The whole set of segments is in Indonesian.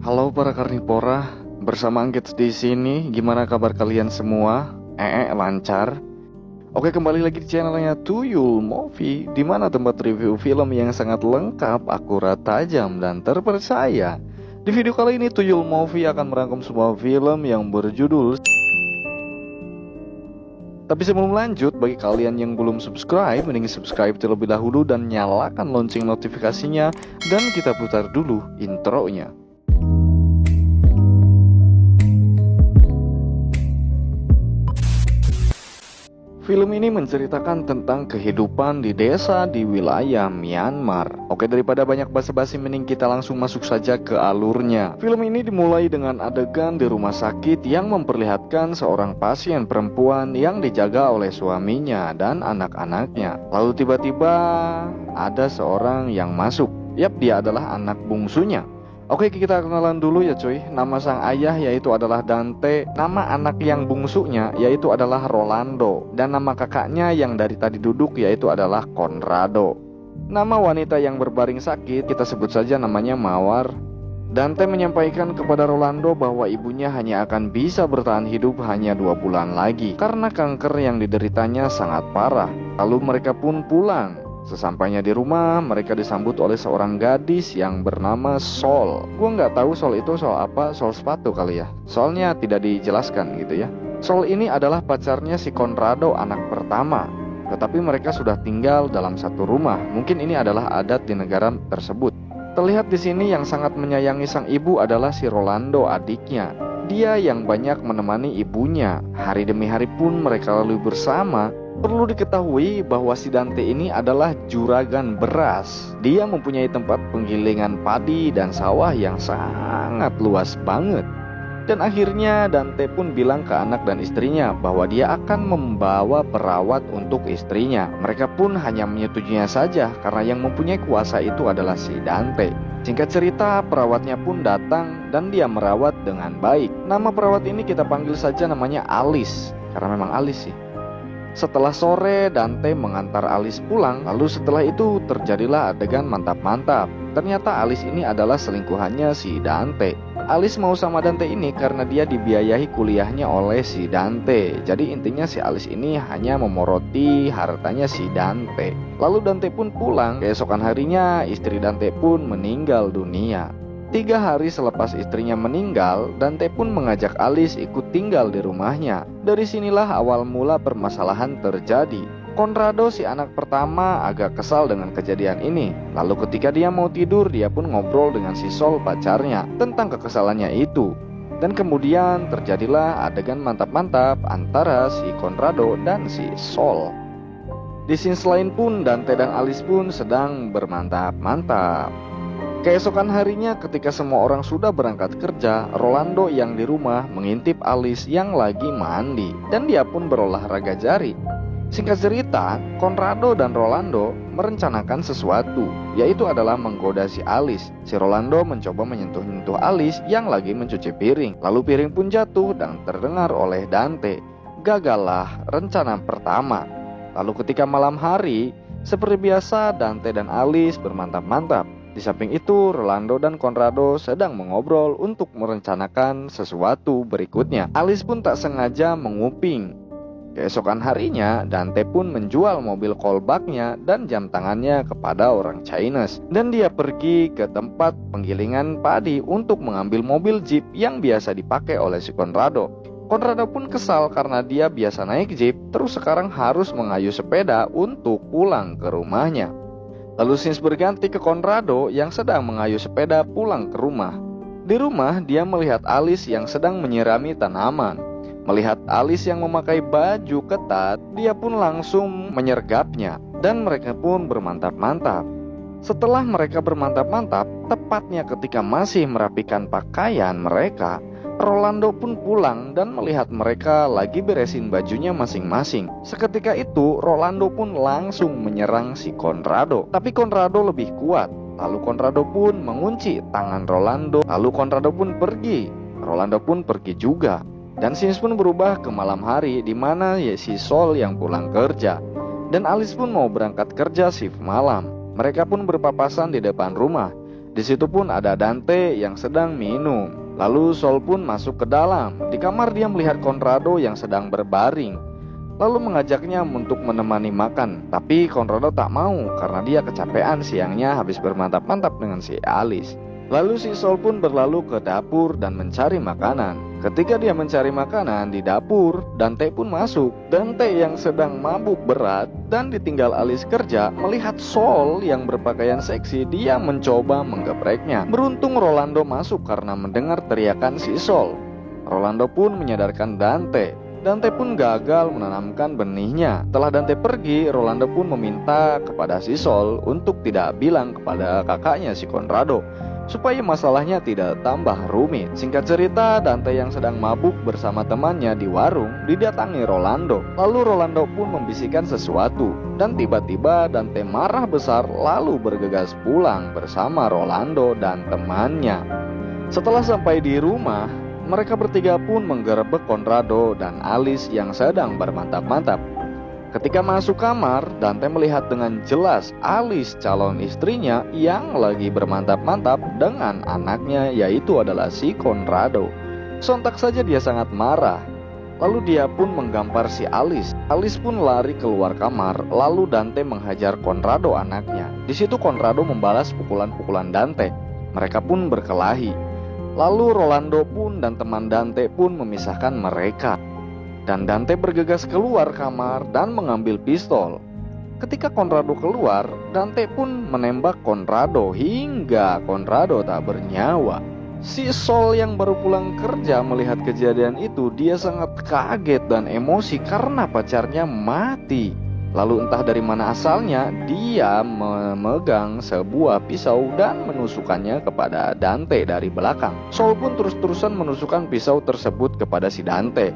Halo para karnivora, bersama Anggits di sini. Gimana kabar kalian semua? Lancar? Oke, kembali lagi di channelnya Tuyul Movie, di mana tempat review film yang sangat lengkap, akurat, tajam, dan terpercaya. Di video kali ini Tuyul Movie akan merangkum sebuah film yang berjudul. Tapi sebelum lanjut, bagi kalian yang belum subscribe, mending subscribe terlebih dahulu dan nyalakan lonceng notifikasinya. Dan kita putar dulu intronya. Film ini menceritakan tentang kehidupan di desa di wilayah Myanmar. Oke, daripada banyak basa-basi, mending kita langsung masuk saja ke alurnya. Film ini dimulai dengan adegan di rumah sakit yang memperlihatkan seorang pasien perempuan yang dijaga oleh suaminya dan anak-anaknya. Lalu tiba-tiba ada seorang yang masuk. Yap, dia adalah anak bungsunya. Oke, kita kenalan dulu ya cuy. Nama sang ayah yaitu adalah Dante. Nama anak yang bungsunya yaitu adalah Rolando. Dan nama kakaknya yang dari tadi duduk yaitu adalah Conrado. Nama wanita yang berbaring sakit kita sebut saja namanya Mawar. Dante menyampaikan kepada Rolando bahwa ibunya hanya akan bisa bertahan hidup hanya 2 bulan lagi karena kanker yang dideritanya sangat parah. Lalu mereka pun pulang. Sesampainya di rumah, mereka disambut oleh seorang gadis yang bernama Sol. Gua nggak tahu Sol itu Sol apa, Sol sepatu kali ya. Soalnya tidak dijelaskan gitu ya. Sol ini adalah pacarnya si Conrado, anak pertama. Tetapi mereka sudah tinggal dalam satu rumah. Mungkin ini adalah adat di negara tersebut. Terlihat di sini yang sangat menyayangi sang ibu adalah si Rolando, adiknya. Dia yang banyak menemani ibunya. Hari demi hari pun mereka lalui bersama. Perlu diketahui bahwa si Dante ini adalah juragan beras. Dia mempunyai tempat penggilingan padi dan sawah yang sangat luas banget. Dan akhirnya Dante pun bilang ke anak dan istrinya bahwa dia akan membawa perawat untuk istrinya. Mereka pun hanya menyetujuinya saja karena yang mempunyai kuasa itu adalah si Dante. Singkat cerita, perawatnya pun datang dan dia merawat dengan baik. Nama perawat ini kita panggil saja namanya Alice, karena memang Alice sih. Setelah sore, Dante mengantar Alice pulang. Lalu setelah itu terjadilah adegan mantap-mantap. Ternyata Alice ini adalah selingkuhannya si Dante. Alice mau sama Dante ini karena dia dibiayai kuliahnya oleh si Dante. Jadi intinya si Alice ini hanya memoroti hartanya si Dante. Lalu Dante pun pulang. Keesokan harinya istri Dante pun meninggal dunia. 3 hari selepas istrinya meninggal, Dante pun mengajak Alice ikut tinggal di rumahnya. Dari sinilah awal mula permasalahan terjadi. Conrado, si anak pertama, agak kesal dengan kejadian ini. Lalu ketika dia mau tidur, dia pun ngobrol dengan si Sol, pacarnya, tentang kekesalannya itu. Dan kemudian terjadilah adegan mantap-mantap antara si Conrado dan si Sol. Di scene lain pun Dante dan Alice pun sedang bermantap-mantap. Keesokan harinya ketika semua orang sudah berangkat kerja, Rolando yang di rumah mengintip Alice yang lagi mandi. Dan dia pun berolahraga jari. Singkat cerita, Conrado dan Rolando merencanakan sesuatu, yaitu adalah menggoda si Alice. Si Rolando mencoba menyentuh-nyentuh Alice yang lagi mencuci piring. Lalu piring pun jatuh dan terdengar oleh Dante. Gagallah rencana pertama. Lalu ketika malam hari, seperti biasa Dante dan Alice bermantap-mantap. Di samping itu, Rolando dan Conrado sedang mengobrol untuk merencanakan sesuatu berikutnya. Alice pun tak sengaja menguping. Keesokan harinya, Dante pun menjual mobil callback-nya dan jam tangannya kepada orang Chinese. Dan dia pergi ke tempat penggilingan padi untuk mengambil mobil jeep yang biasa dipakai oleh si Conrado. Conrado pun kesal karena dia biasa naik jeep, terus sekarang harus mengayuh sepeda untuk pulang ke rumahnya. Lalu scenes berganti ke Conrado yang sedang mengayuh sepeda pulang ke rumah. Di rumah dia melihat Alice yang sedang menyirami tanaman. Melihat Alice yang memakai baju ketat, dia pun langsung menyergapnya. Dan mereka pun bermantap-mantap. Setelah mereka bermantap-mantap, tepatnya ketika masih merapikan pakaian mereka, Rolando pun pulang dan melihat mereka lagi beresin bajunya masing-masing. Seketika itu, Rolando pun langsung menyerang si Conrado. Tapi Conrado lebih kuat. Lalu Conrado pun mengunci tangan Rolando. Lalu Conrado pun pergi. Rolando pun pergi juga. Dan scenes pun berubah ke malam hari, di mana si Sol yang pulang kerja. Dan Alice pun mau berangkat kerja shift malam. Mereka pun berpapasan di depan rumah. Di situ pun ada Dante yang sedang minum. Lalu Sol pun masuk ke dalam. Di kamar dia melihat Conrado yang sedang berbaring, lalu mengajaknya untuk menemani makan. Tapi Conrado tak mau karena dia kecapean siangnya habis bermantap-mantap dengan si Alice. Lalu si Sol pun berlalu ke dapur dan mencari makanan. Ketika dia mencari makanan di dapur, Dante pun masuk. Dante yang sedang mabuk berat dan ditinggal Alice kerja melihat Sol yang berpakaian seksi, dia mencoba menggepreknya. Beruntung Rolando masuk karena mendengar teriakan si Sol. Rolando pun menyadarkan Dante. Dante pun gagal menanamkan benihnya. Setelah Dante pergi, Rolando pun meminta kepada si Sol untuk tidak bilang kepada kakaknya si Conrado, supaya masalahnya tidak tambah rumit. Singkat cerita, Dante yang sedang mabuk bersama temannya di warung didatangi Rolando. Lalu Rolando pun membisikkan sesuatu, dan tiba-tiba Dante marah besar lalu bergegas pulang bersama Rolando dan temannya. Setelah sampai di rumah, mereka bertiga pun menggerebek Conrado dan Alice yang sedang bermantap-mantap. Ketika masuk kamar, Dante melihat dengan jelas Alice calon istrinya yang lagi bermantap-mantap dengan anaknya, yaitu adalah si Conrado. Sontak saja dia sangat marah. Lalu dia pun menggampar si Alice. Alice pun lari keluar kamar, lalu Dante menghajar Conrado anaknya. Di situ Conrado membalas pukulan-pukulan Dante. Mereka pun berkelahi. Lalu Rolando pun dan teman Dante pun memisahkan mereka. Dan Dante bergegas keluar kamar dan mengambil pistol. Ketika Conrado keluar, Dante pun menembak Conrado hingga Conrado tak bernyawa. Si Sol yang baru pulang kerja melihat kejadian itu, dia sangat kaget dan emosi karena pacarnya mati. Lalu entah dari mana asalnya, dia memegang sebuah pisau dan menusukkannya kepada Dante dari belakang. Sol pun terus-terusan menusukkan pisau tersebut kepada si Dante.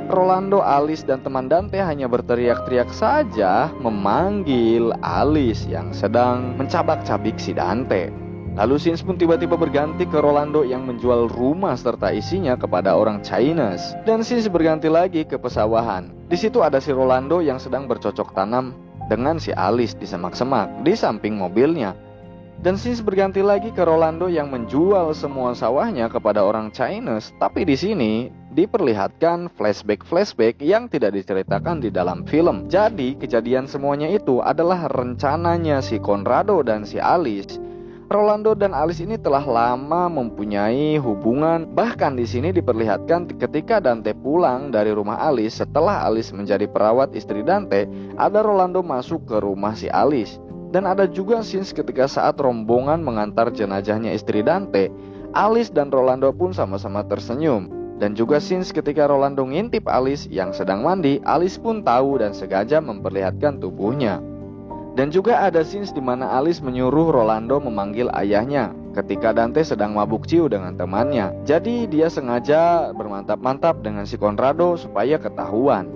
Rolando, Alice, dan teman Dante hanya berteriak-teriak saja memanggil Alice yang sedang mencabak-cabik si Dante. Lalu scenes pun tiba-tiba berganti ke Rolando yang menjual rumah serta isinya kepada orang Chinese. Dan scenes berganti lagi ke pesawahan. Di situ ada si Rolando yang sedang bercocok tanam dengan si Alice di semak-semak di samping mobilnya. Dan scenes berganti lagi ke Rolando yang menjual semua sawahnya kepada orang Chinese. Tapi di sini diperlihatkan flashback yang tidak diceritakan di dalam film. Jadi kejadian semuanya itu adalah rencananya si Conrado dan si Alice. Rolando dan Alice ini telah lama mempunyai hubungan. Bahkan di sini diperlihatkan ketika Dante pulang dari rumah Alice setelah Alice menjadi perawat istri Dante, ada Rolando masuk ke rumah si Alice. Dan ada juga scenes ketika saat rombongan mengantar jenazahnya istri Dante, Alice dan Rolando pun sama-sama tersenyum. Dan juga scenes ketika Rolando ngintip Alice yang sedang mandi, Alice pun tahu dan sengaja memperlihatkan tubuhnya. Dan juga ada scenes di mana Alice menyuruh Rolando memanggil ayahnya ketika Dante sedang mabuk ciu dengan temannya. Jadi dia sengaja bermantap-mantap dengan si Conrado supaya ketahuan.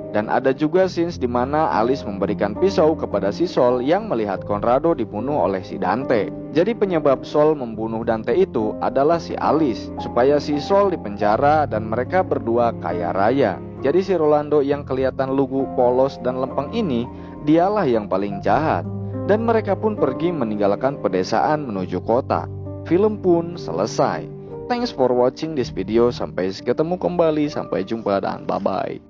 Dan ada juga scenes di mana Alice memberikan pisau kepada si Sol yang melihat Conrado dibunuh oleh si Dante. Jadi penyebab Sol membunuh Dante itu adalah si Alice, supaya si Sol dipenjara dan mereka berdua kaya raya. Jadi si Rolando yang kelihatan lugu, polos, dan lempeng ini, dialah yang paling jahat. Dan mereka pun pergi meninggalkan pedesaan menuju kota. Film pun selesai. Thanks for watching this video. Sampai ketemu kembali. Sampai jumpa dan bye-bye.